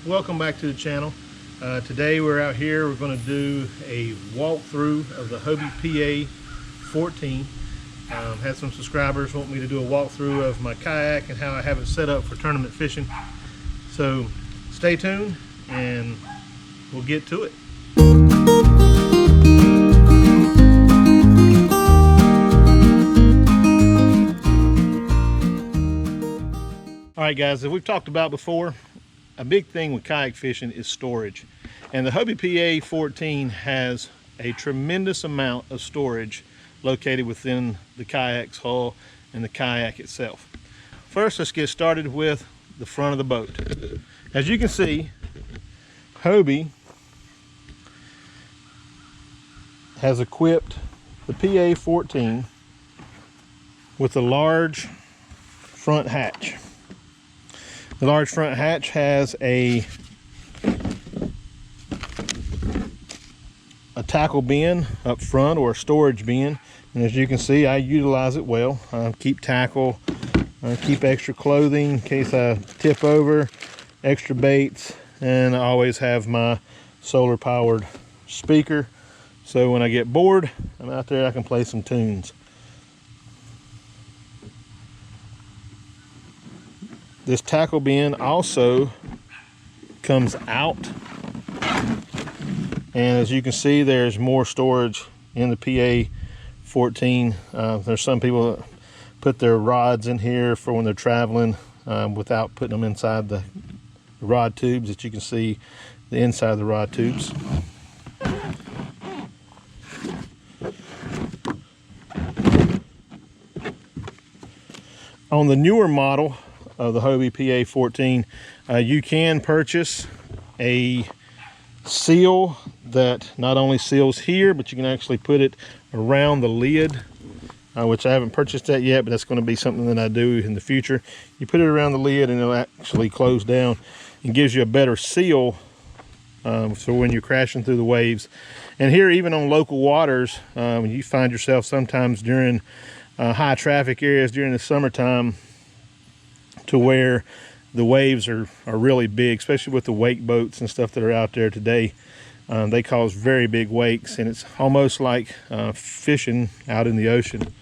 Welcome back to the channel. Today we're out here. We're going to do a walkthrough of the Hobie PA 14. Had some subscribers want me to do a walkthrough of my kayak and how I have it set up for tournament fishing. So stay tuned and we'll get to it. Alright guys, as we've talked about before, a big thing with kayak fishing is storage. And the Hobie PA 14 has a tremendous amount of storage located within the kayak's hull and the kayak itself. First, let's get started with the front of the boat. As you can see, Hobie has equipped the PA 14 with a large front hatch. The large front hatch has a tackle bin up front, or a storage bin, and as you can see, I utilize it well. I keep tackle, I keep extra clothing in case I tip over, extra baits, and I always have my solar powered speaker, so when I get bored, I'm out there, I can play some tunes. This tackle bin also comes out, and as you can see, there's more storage in the PA 14. There's some people that put their rods in here for when they're traveling without putting them inside the rod tubes. That you can see the inside of the rod tubes. On the newer model of the Hobie PA 14, you can purchase a seal that not only seals here, but you can actually put it around the lid, which I haven't purchased that yet, but that's going to be something that I do in the future. You put it around the lid and it'll actually close down and gives you a better seal for when you're crashing through the waves. And here, even on local waters, you find yourself sometimes during high traffic areas during the summertime, to where the waves are really big, especially with the wake boats and stuff that are out there today. They cause very big wakes, and it's almost like fishing out in the ocean.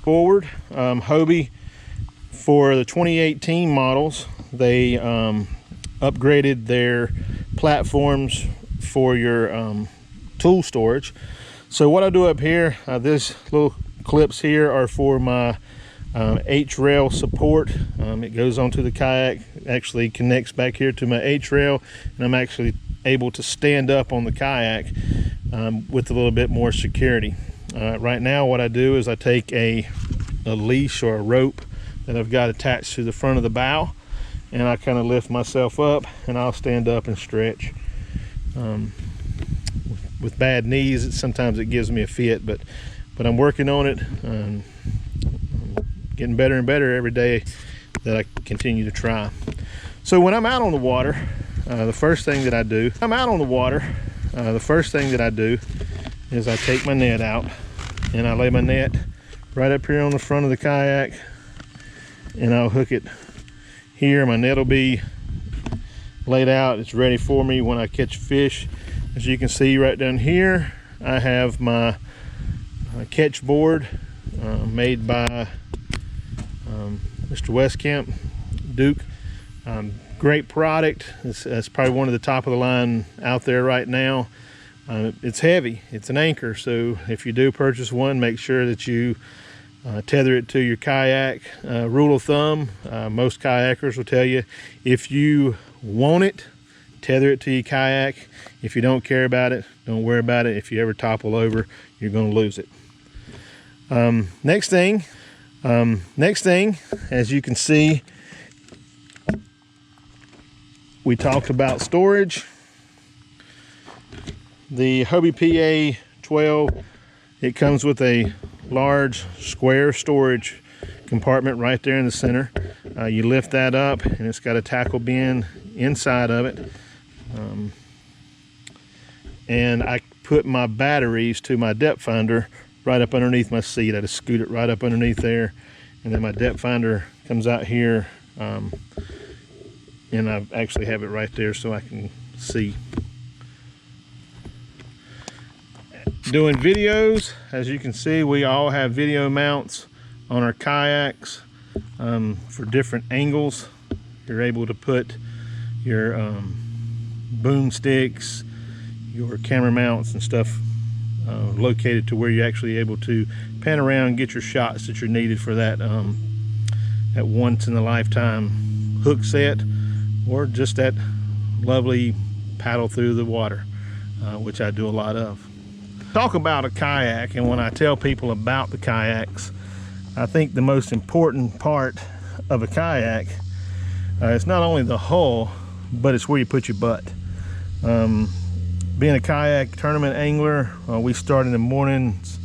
Forward, Hobie, for the 2018 models, they upgraded their platforms for your tool storage. So what I do up here, these little clips here are for my H-rail support. It goes onto the kayak, actually connects back here to my H-rail, and I'm actually able to stand up on the kayak with a little bit more security. Right now what I do is I take a leash or a rope that I've got attached to the front of the bow, and I kind of lift myself up and I'll stand up and stretch. With bad knees, sometimes it gives me a fit, but I'm working on it. Getting better and better every day that I continue to try. So when I'm out on the water, the first thing that I do is I take my net out and I lay my net right up here on the front of the kayak, and I'll hook it here. My net will be laid out. It's ready for me when I catch fish. As you can see right down here, I have my catch board made by Mr. Westcamp, Duke. Great product. It's probably one of the top of the line out there right now. It's heavy. It's an anchor, so if you do purchase one, make sure that you tether it to your kayak. Rule of thumb, most kayakers will tell you, if you want it, tether it to your kayak. If you don't care about it, don't worry about it. If you ever topple over, you're going to lose it. Next thing, as you can see, we talked about storage. The Hobie PA 12, it comes with a large square storage compartment right there in the center. You lift that up and it's got a tackle bin inside of it. and I put my batteries to my depth finder right up underneath my seat. I just scoot it right up underneath there, and then my depth finder comes out here, and I actually have it right there so I can see. Doing videos, as you can see, we all have video mounts on our kayaks for different angles. You're able to put your boom sticks, your camera mounts and stuff located to where you're actually able to pan around and get your shots that you're needed for that that once in a lifetime hook set, or just that lovely paddle through the water, which I do a lot of. Talk about a kayak, and when I tell people about the kayaks, I think the most important part of a kayak it's not only the hull, but it's where you put your butt. Being a kayak tournament angler, we start in the mornings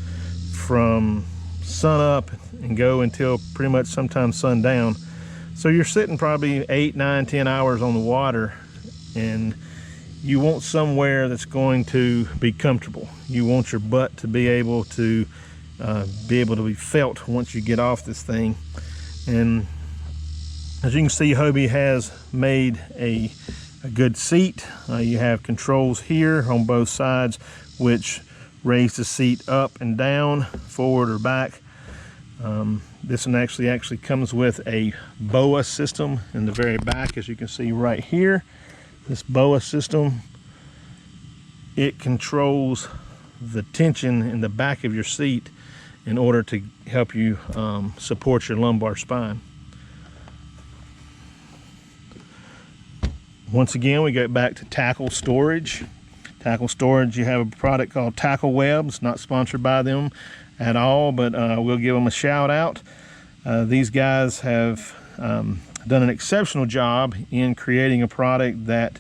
from sun up and go until pretty much sometimes sundown. So you're sitting probably 8, 9, 10 hours on the water, and you want somewhere that's going to be comfortable. You want your butt to be able to be felt once you get off this thing. And as you can see, Hobie has made a good seat. You have controls here on both sides which raise the seat up and down, forward or back. This one actually comes with a BOA system in the very back, as you can see right here. This BOA system, it controls the tension in the back of your seat in order to help you support your lumbar spine. Once again, we go back to tackle storage. Tackle storage, you have a product called Tackle Webs, not sponsored by them at all, but we'll give them a shout out. These guys have done an exceptional job in creating a product that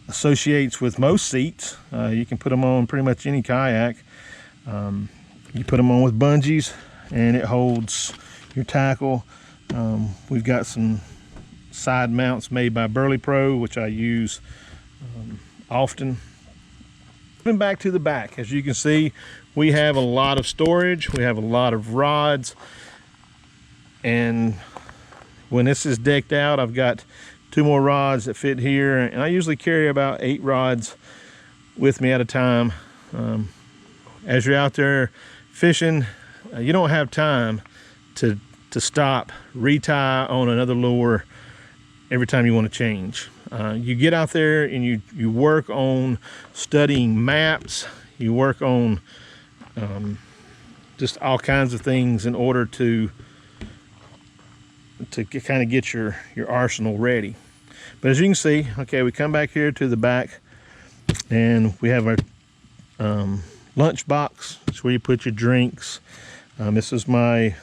associates with most seats. You can put them on pretty much any kayak. You put them on with bungees and it holds your tackle. We've got some side mounts made by Burley Pro, which I use often. Moving back to the back, as you can see, we have a lot of storage. We have a lot of rods, and when this is decked out, I've got 2 more rods that fit here, and I usually carry about 8 rods with me at a time. As you're out there fishing, you don't have time to stop, retie on another lure every time you want to change. You get out there and you work on studying maps, you work on just all kinds of things in order to kind of get your arsenal ready. But as you can see, okay, we come back here to the back and we have our lunch box. It's where you put your drinks. This is my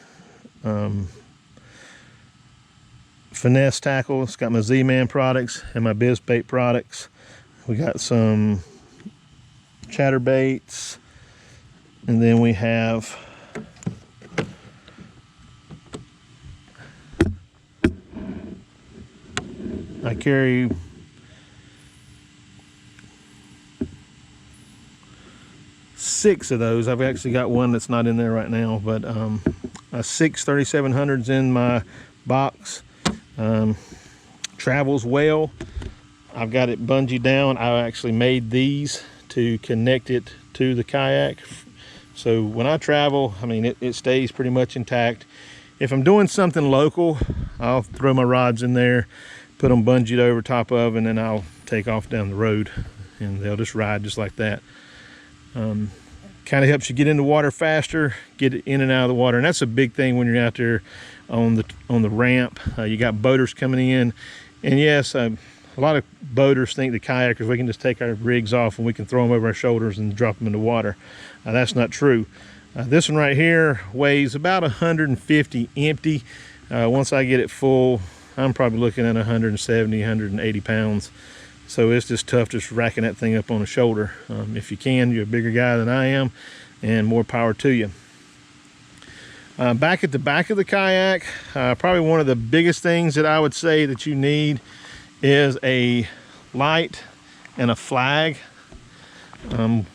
finesse tackle. It's got my Z-Man products and my BizBait products. We got some chatterbaits, and then we have I carry six of those. I've actually got one that's not in there right now, but a 6 3700s in my box. Travels well. I've got it bungee down. I actually made these to connect it to the kayak, so when I travel, I mean, it stays pretty much intact. If I'm doing something local, I'll throw my rods in there, put them bungeed over top of, and then I'll take off down the road and they'll just ride just like that. Kind of helps you get in the water faster, get it in and out of the water, and that's a big thing when you're out there on the ramp. You got boaters coming in, and yes, a lot of boaters think the kayakers, we can just take our rigs off and we can throw them over our shoulders and drop them in the water. That's not true. This one right here weighs about 150 empty. Once I get it full, I'm probably looking at 170, 180 pounds. So it's just tough just racking that thing up on the shoulder. If you can, you're a bigger guy than I am, and more power to you. Back at the back of the kayak, probably one of the biggest things that I would say that you need is a light and a flag.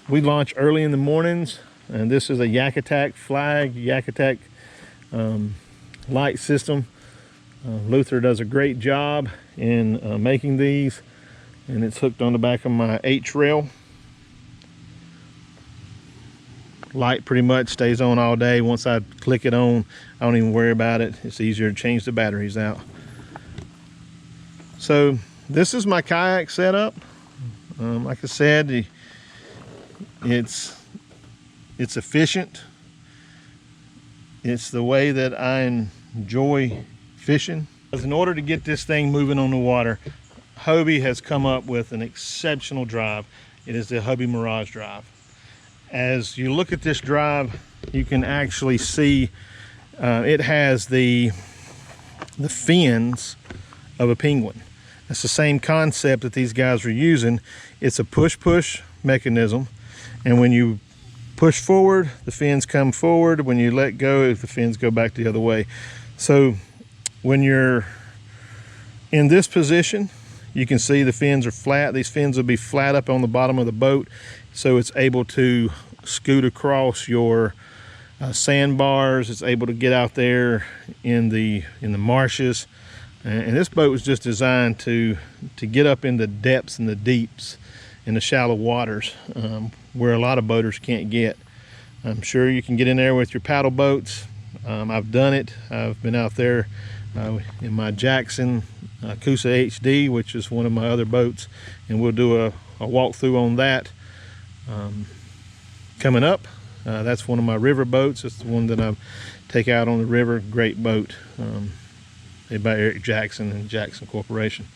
We launch early in the mornings, and this is a Yak Attack flag, Yak Attack light system. Luther does a great job in making these, and it's hooked on the back of my H rail. Light pretty much stays on all day. Once I click it on, I don't even worry about it. It's easier to change the batteries out. So this is my kayak setup. Like I said, it's efficient. It's the way that I enjoy fishing. In order to get this thing moving on the water, Hobie has come up with an exceptional drive. It is the Hobie Mirage drive. As you look at this drive, you can actually see it has the fins of a penguin. It's the same concept that these guys are using. It's a push-push mechanism, and when you push forward, the fins come forward. When you let go, the fins go back the other way. So when you're in this position, you can see the fins are flat. These fins will be flat up on the bottom of the boat, so it's able to scoot across your sandbars. It's able to get out there in the marshes. And this boat was just designed to get up in the depths and the deeps in the shallow waters where a lot of boaters can't get. I'm sure you can get in there with your paddle boats. I've done it. I've been out there in my Jackson Coosa HD, which is one of my other boats, and we'll do a walkthrough on that coming up. That's one of my river boats. It's the one that I take out on the river. Great boat. Made by Eric Jackson and Jackson Corporation.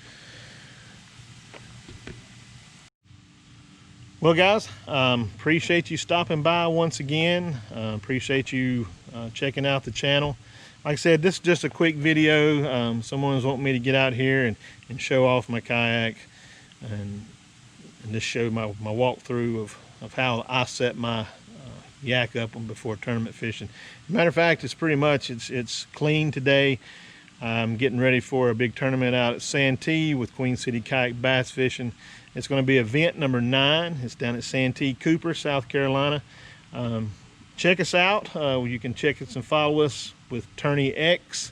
Well, guys, appreciate you stopping by once again. Appreciate you checking out the channel. Like I said, this is just a quick video. Someone's wanting me to get out here and show off my kayak and just show my walkthrough of how I set my yak up before tournament fishing. Matter of fact, it's pretty much, it's clean today. I'm getting ready for a big tournament out at Santee with Queen City Kayak Bass Fishing. It's going to be event number 9. It's down at Santee Cooper, South Carolina. Check us out. You can check us and follow us with Tourney X.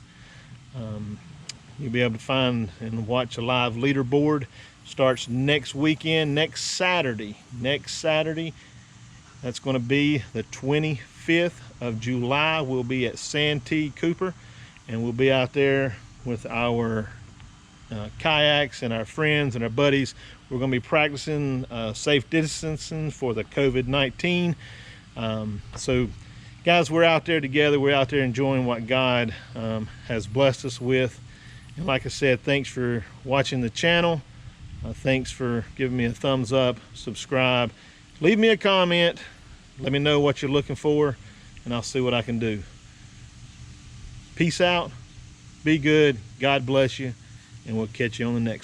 You'll be able to find and watch a live leaderboard. Starts next weekend, next Saturday. That's going to be the 25th of July. We'll be at Santee Cooper, and we'll be out there with our kayaks and our friends and our buddies. We're going to be practicing safe distancing for the COVID-19. So guys, we're out there together. We're out there enjoying what God has blessed us with. And like I said, thanks for watching the channel. Thanks for giving me a thumbs up, subscribe, leave me a comment, let me know what you're looking for, and I'll see what I can do. Peace out, be good, God bless you, and we'll catch you on the next one.